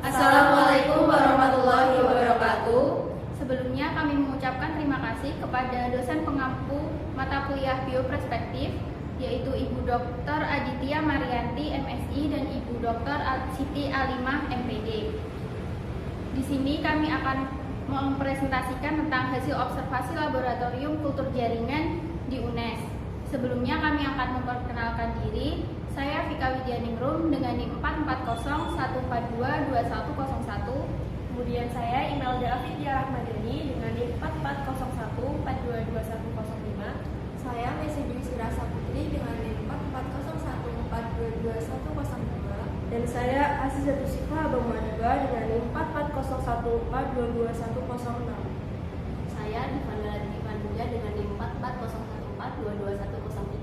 Assalamualaikum warahmatullahi wabarakatuh. Sebelumnya kami mengucapkan terima kasih kepada dosen pengampu mata kuliah Bioperspektif, yaitu Ibu Dr. Aditya Marianti MSI dan Ibu Dr. Siti Alimah MPD. Di sini kami akan mempresentasikan tentang hasil observasi laboratorium kultur jaringan di UNES. Sebelumnya kami akan memperkenalkan diri. Saya Vika Widyaningrum dengan NIM 44014422101. Kemudian saya Imelda Afidya Rahmadani dengan NIM 44014222105. Saya Messi Dwi Sirasa Putri dengan NIM 44014222102. Dan saya Azizatul Sifa Abang Madba dengan NIM 44014222106. Saya Divanda Divanduja dengan NIM 44014222103.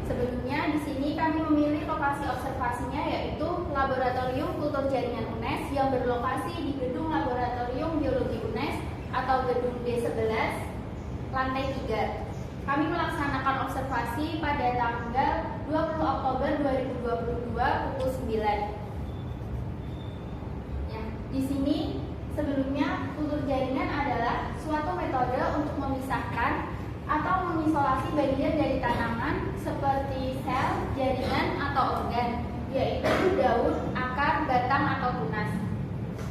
Sebelumnya di sini kami memilih lokasi observasinya yaitu Laboratorium Kultur Jaringan UNES yang berlokasi di Gedung Laboratorium Biologi UNES atau Gedung D11 lantai 3. Kami melaksanakan observasi pada tanggal 20 Oktober 2022 pukul 9. Ya, di sini sebelumnya kultur jaringan adalah suatu metode untuk memisahkan atau mengisolasi bagian dari tanaman seperti sel, jaringan, atau organ, yaitu daun, akar, batang, atau tunas,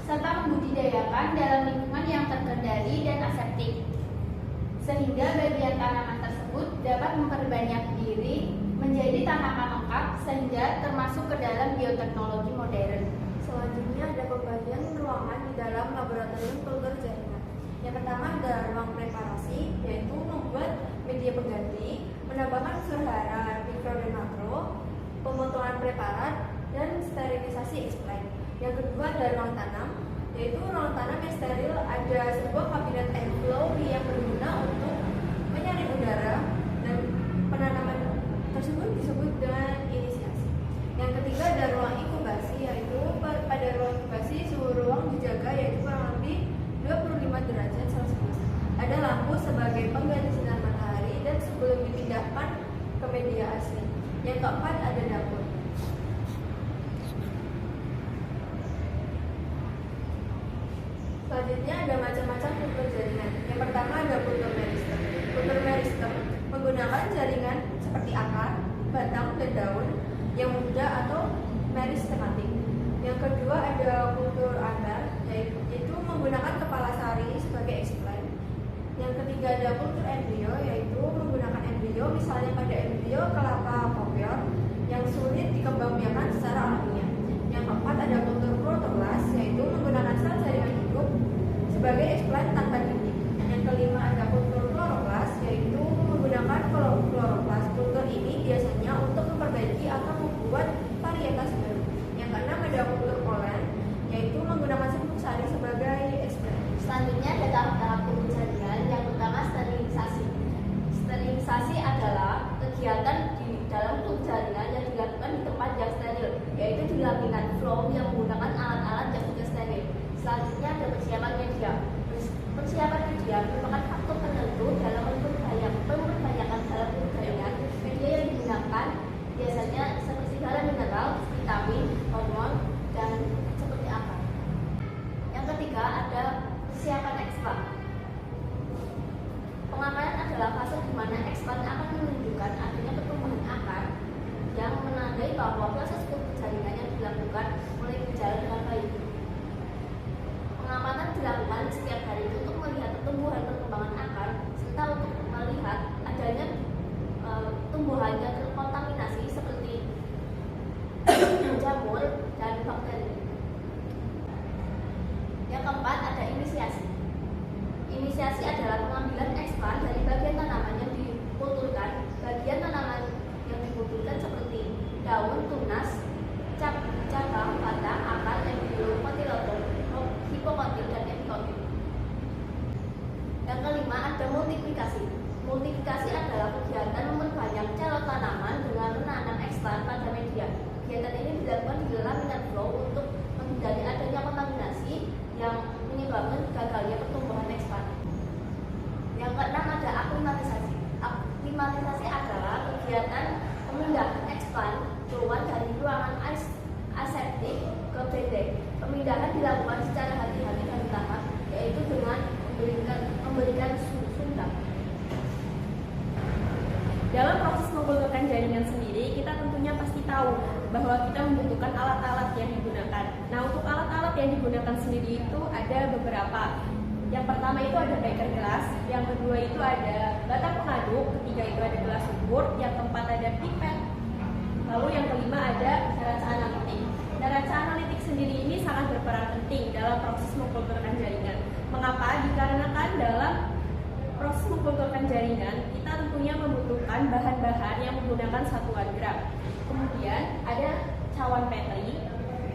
serta membudidayakan dalam lingkungan yang terkendali dan aseptik, sehingga bagian tanaman tersebut dapat memperbanyak diri menjadi tanaman lengkap sehingga termasuk ke dalam bioteknologi modern. Selanjutnya ada pembagian ruangan di dalam laboratorium kultur jaringan. Yang pertama ada ruang preparasi, yaitu membuat media pengganti, menambahkan unsur hara, mikro dan makro, pemotongan preparat, dan sterilisasi explain. Yang kedua ada ruang tanam, yaitu ruang tanam yang steril, ada sebuah kabinet airflow yang berguna untuk menyaring udara, dan penanaman tersebut disebut dengan inisiasi. Yang ketiga ada ruang inkubasi, yaitu pada ruang inkubasi suhu ruang dijaga yaitu kurang lebih 25 derajat Celcius. Ada lampu sebagai pengganti sinar matahari dan sebelum dipindahkan ke media asli. Yang keempat ada dapur. Selanjutnya ada macam-macam kultur jaringan. Yang pertama ada kultur meristem. Kultur meristem menggunakan jaringan seperti akar, batang, dan daun yang muda atau meristematik. Yang kedua ada kultur ambar, yaitu menggunakan kepala sari sebagai explain. Yang ketiga ada kultur embrio, yaitu menggunakan embrio, misalnya pada embrio kelapa kopior yang sulit dikembangbiakan secara alamiah. Yang keempat ada kultur protoplas, yaitu menggunakan sel jaringan hidup sebagai explain tanpa dinding. Yang kelima ada kultur kloroplas, yaitu menggunakan kloroplas. Kultur ini biasanya untuk memperbaiki atau membuat varietas baru. Yang keenam ada kultur polen, yaitu menggunakan serbuk sari sebagai explain. Selanjutnya ada tahap-tahap kultur jaringan. Yang pertama sterilisasi. Sterilisasi adalah kegiatan di dalam kultur jaringan yang dilakukan di tempat yang steril, yaitu di laminan flow yang menggunakan alat-alat yang sudah steril. Selanjutnya ada persiapan media. Persiapan media merupakan faktor penentu dalam memperbanyakan dalam kultur jaringan. Media yang digunakan biasanya seperti bahan mineral, vitamin, hormon, dan seperti akar. Yang ketiga ada persiapan expand. Pengakaran adalah fase di mana expand akan menunjukkan adanya pertumbuhan akar yang menandai bahwa proses kultur jaringan yang dilakukan mulai berjalan dengan baik. Pengamatan dilakukan setiap hari untuk melihat pertumbuhan perkembangan akar serta untuk melihat adanya tumbuhan yang terkontaminasi seperti jamur dan bakteri. Yang keempat ada inisiasi. Inisiasi adalah pengambilan expand dari bagian tanaman yang dikulturkan. Bagian tanaman yang dikulturkan seperti daun, tunas, cabang, batang, akar, embrio, kotiledon, hipokotil, dan epikotil. Yang kelima ada multiplikasi. Multiplikasi adalah kegiatan memperbanyak calon tanaman dengan menanam expand pada media. Kegiatan ini dilakukan di laminar flow untuk menghindari adanya kontaminasi yang menyebabkan gagalnya pertumbuhan expand. Yang keenam ada aklimatisasi. Aklimatisasi adalah kegiatan pemindahan expand keluar dari ruangan aseptik ke bedeng. Pemindahan dilakukan secara hati-hati dan bertahap, yaitu dengan memberikan sundak. Dalam proses menggulirkan jaringan sendiri, kita tentunya pasti tahu bahwa kita membutuhkan alat-alat yang digunakan. Nah, untuk alat-alat yang digunakan sendiri itu ada beberapa. Yang pertama itu ada beker gelas, yang kedua itu ada batang pengaduk, ketiga itu ada gelas ukur, yang keempat ada pipet, lalu yang kelima ada neraca analitik. Neraca analitik sendiri ini sangat berperan penting dalam proses mengkulturkan jaringan. Mengapa? Dikarenakan dalam proses mengkulturkan jaringan, kita tentunya membutuhkan bahan-bahan yang menggunakan satuan gram. Kemudian ada cawan petri,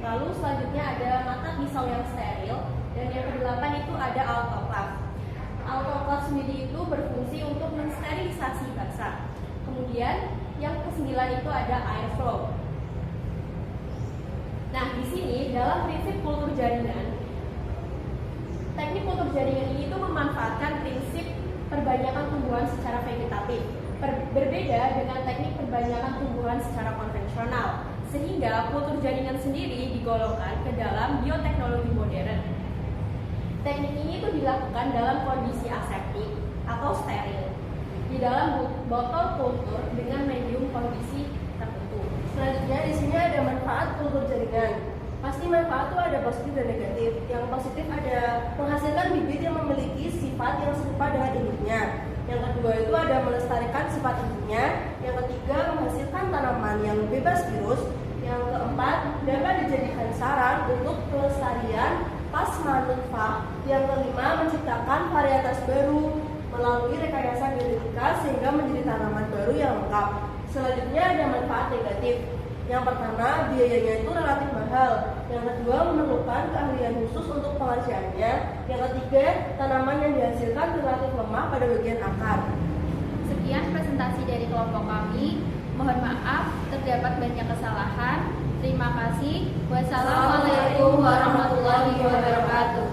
lalu selanjutnya ada mata pisau yang steril, dan yang kedelapan itu ada autoclave. Autoclave sendiri itu berfungsi untuk mensterilisasi basa. Kemudian yang kesembilan itu ada airflow. Nah, di sini dalam prinsip kultur jaringan, teknik kultur jaringan ini itu memanfaatkan prinsip perbanyakan tumbuhan secara vegetatif, berbeda dengan teknik perbanyakan tumbuhan secara konvensional, sehingga kultur jaringan sendiri digolongkan ke dalam bioteknologi modern. Teknik ini itu dilakukan dalam kondisi aseptik atau steril, di dalam botol kultur dengan medium kondisi tertentu. Selanjutnya di sini ada manfaat kultur jaringan. Pasti manfaat itu ada positif dan negatif. Yang positif ada menghasilkan bibit yang memiliki sifat yang serupa dengan induknya. Yang kedua itu ada melestarikan sifat induknya. Yang ketiga menghasilkan tanaman yang bebas virus. Yang keempat dapat dijadikan sarang untuk pelestarian pasmanutfah. Yang kelima menciptakan varietas baru melalui rekayasa genetika sehingga menjadi tanaman baru yang lengkap. Selanjutnya ada manfaat negatif. Yang pertama, biayanya itu relatif mahal. Yang kedua, memerlukan keahlian khusus untuk pengerjaannya. Yang ketiga, tanaman yang dihasilkan relatif lemah pada bagian akar. Sekian presentasi dari kelompok kami. Mohon maaf terdapat banyak kesalahan. Terima kasih. Wassalamualaikum warahmatullahi wabarakatuh.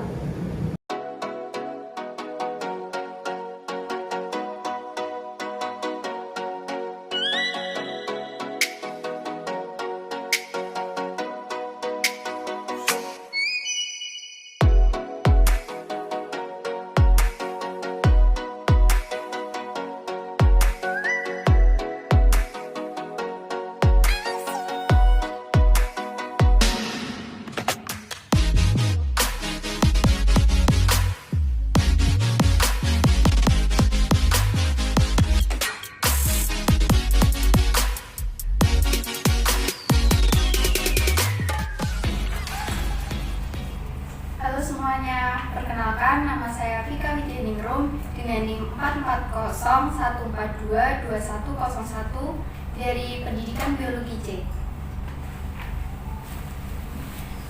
Halo semuanya, perkenalkan nama saya Vika Widyaningrum dengan NIM 44014422101 dari Pendidikan Biologi C.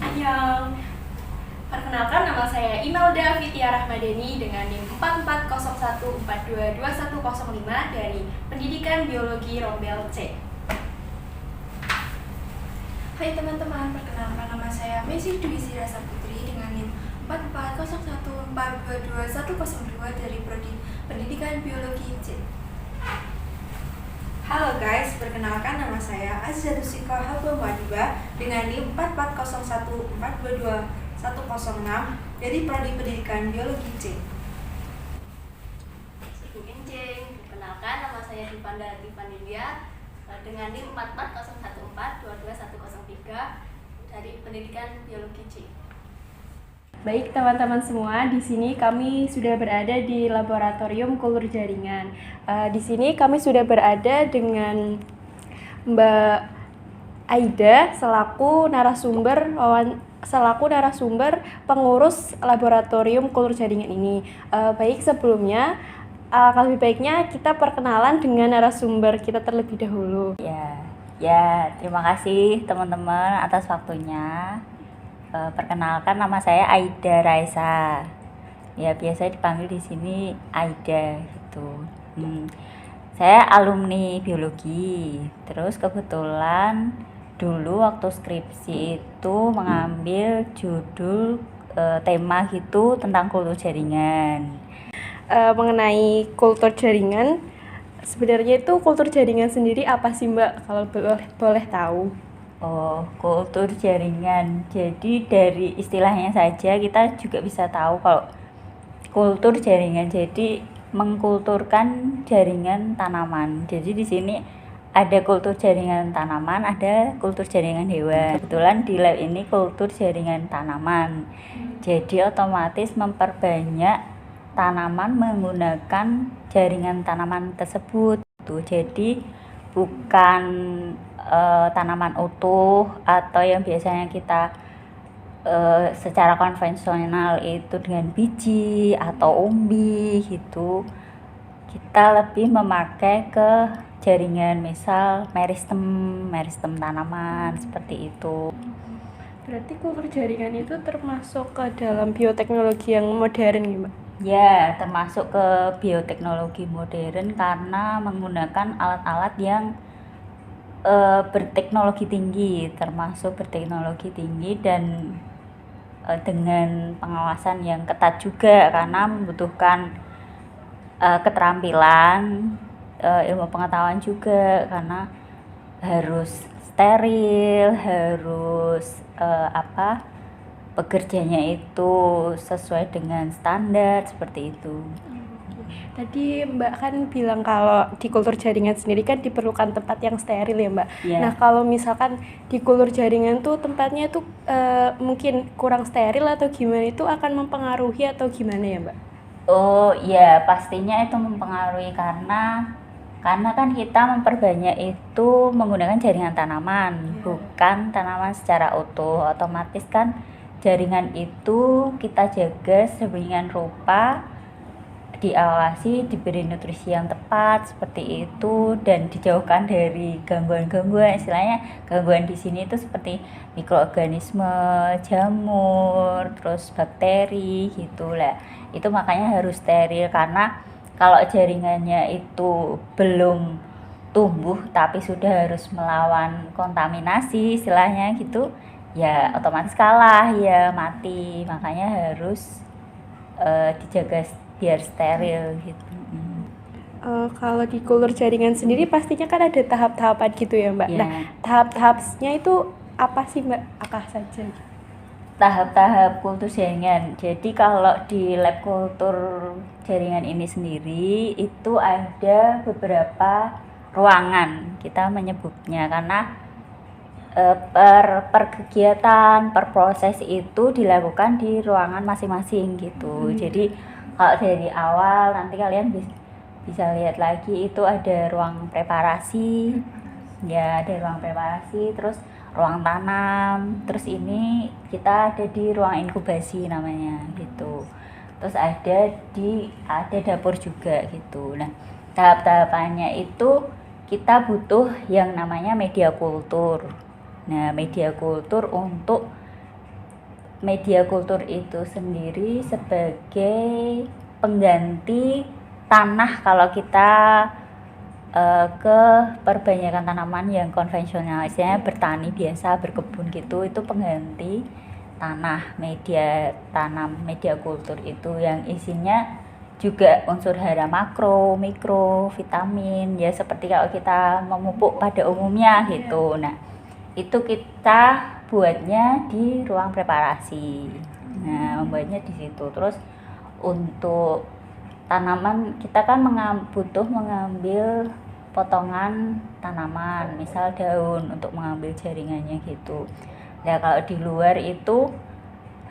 Annyeong. Perkenalkan, nama saya Imelda Fitya Rahmadani dengan NIM 44014422105 dari Pendidikan Biologi Rombel C. Hai teman-teman, perkenalkan nama saya Messi Dwi Sirasa Putri dengan NIM 44014222102 dari Prodi Pendidikan Biologi C. Halo guys, perkenalkan nama saya Azza Dusika Habba Madiba dengan NIM 44014222106 dari Prodi Pendidikan Biologi C. Ibu Enjing, perkenalkan nama saya Dipanda Dipandilia dengan NIM 44014222103 dari Pendidikan Biologi C. Baik teman-teman semua, di sini kami sudah berada di Laboratorium Kultur Jaringan. Di sini kami sudah berada dengan Mbak Aida selaku narasumber pengurus Laboratorium Kultur Jaringan ini. Baik, sebelumnya lebih baiknya kita perkenalan dengan narasumber kita terlebih dahulu. Ya, terima kasih teman-teman atas waktunya. Perkenalkan, nama saya Aida Raisa. Ya, biasa dipanggil di sini Aida gitu. Saya alumni biologi. Terus kebetulan dulu waktu skripsi itu mengambil judul tema gitu tentang kultur jaringan. Mengenai kultur jaringan, sebenarnya itu kultur jaringan sendiri apa sih Mbak, kalau boleh tahu? Oh, kultur jaringan. Jadi dari istilahnya saja kita juga bisa tahu kalau kultur jaringan. Jadi mengkulturkan jaringan tanaman. Jadi di sini ada kultur jaringan tanaman, ada kultur jaringan hewan. Kebetulan di lab ini kultur jaringan tanaman. Jadi otomatis memperbanyak tanaman menggunakan jaringan tanaman tersebut. Jadi bukan tanaman utuh atau yang biasanya kita secara konvensional itu dengan biji atau umbi gitu. Kita lebih memakai ke jaringan, misal meristem tanaman seperti itu. Berarti kultur jaringan itu termasuk ke dalam bioteknologi yang modern gitu, Mbak? Ya, termasuk ke bioteknologi modern karena menggunakan alat-alat yang berteknologi tinggi, termasuk berteknologi tinggi dan dengan pengawasan yang ketat juga karena membutuhkan keterampilan, ilmu pengetahuan juga karena harus steril, harus bekerjanya itu sesuai dengan standar seperti itu. Tadi Mbak kan bilang kalau di kultur jaringan sendiri kan diperlukan tempat yang steril ya, Mbak. Yeah. Nah, kalau misalkan di kultur jaringan tuh tempatnya tuh mungkin kurang steril atau gimana, itu akan mempengaruhi atau gimana ya, Mbak? Oh ya, pastinya itu mempengaruhi karena kan kita memperbanyak itu menggunakan jaringan tanaman, bukan tanaman secara utuh. Otomatis kan jaringan itu kita jaga sedemikian rupa, diawasi, diberi nutrisi yang tepat seperti itu dan dijauhkan dari gangguan-gangguan. Istilahnya gangguan di sini itu seperti mikroorganisme, jamur, terus bakteri gitu lah. Itu makanya harus steril karena kalau jaringannya itu belum tumbuh tapi sudah harus melawan kontaminasi istilahnya gitu, ya otomatis kalah, ya mati. Makanya harus dijaga biar steril gitu. Kalau di kultur jaringan sendiri pastinya kan ada tahap-tahapan gitu ya, Mbak. Yeah. Nah, tahap-tahapnya itu apa sih, Mbak? Apa saja? Tahap-tahap kultur jaringan. Jadi kalau di lab kultur jaringan ini sendiri itu ada beberapa ruangan kita menyebutnya karena per kegiatan, per proses itu dilakukan di ruangan masing-masing gitu. Jadi kalau dari awal nanti kalian bisa lihat lagi itu ada ruang preparasi, ya ada ruang preparasi, terus ruang tanam, terus ini kita ada di ruang inkubasi namanya gitu. Terus ada dapur juga gitu. Nah, tahap-tahapannya itu kita butuh yang namanya media kultur. Nah, media kultur itu sendiri sebagai pengganti tanah kalau kita ke perbanyakan tanaman yang konvensional, istilahnya bertani biasa, berkebun gitu, itu pengganti tanah. Media kultur itu yang isinya juga unsur hara makro, mikro, vitamin, ya seperti kalau kita memupuk pada umumnya gitu. Nah, itu kita buatnya di ruang preparasi. Nah, membuatnya di situ. Terus untuk tanaman kita kan butuh mengambil potongan tanaman, misal daun untuk mengambil jaringannya gitu. Nah, kalau di luar itu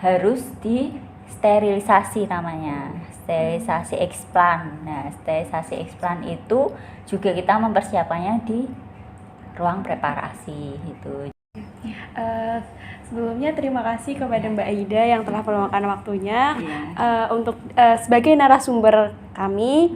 harus disterilisasi namanya, sterilisasi explant. Nah, sterilisasi explant itu juga kita mempersiapkannya di ruang preparasi gitu. Sebelumnya terima kasih kepada Mbak Aida yang telah meluangkan waktunya untuk sebagai narasumber kami.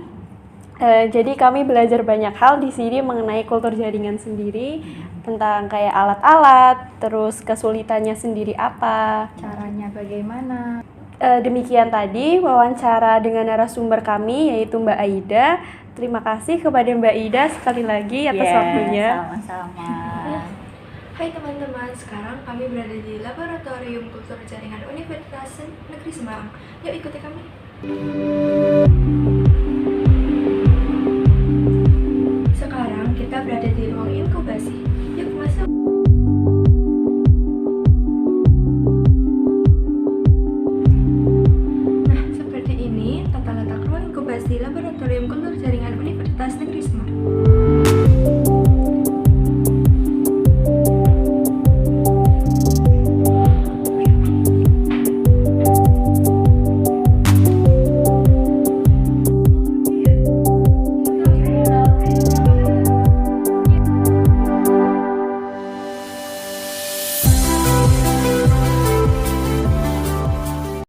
Jadi kami belajar banyak hal di sini mengenai kultur jaringan sendiri, tentang kayak alat-alat, terus kesulitannya sendiri apa, Caranya bagaimana? Demikian tadi wawancara dengan narasumber kami yaitu Mbak Aida. Terima kasih kepada Mbak Aida sekali lagi atas waktunya. Sama-sama. Hai teman-teman, sekarang kami berada di Laboratorium Kultur Jaringan Universitas Negeri Semarang. Yuk ikuti kami.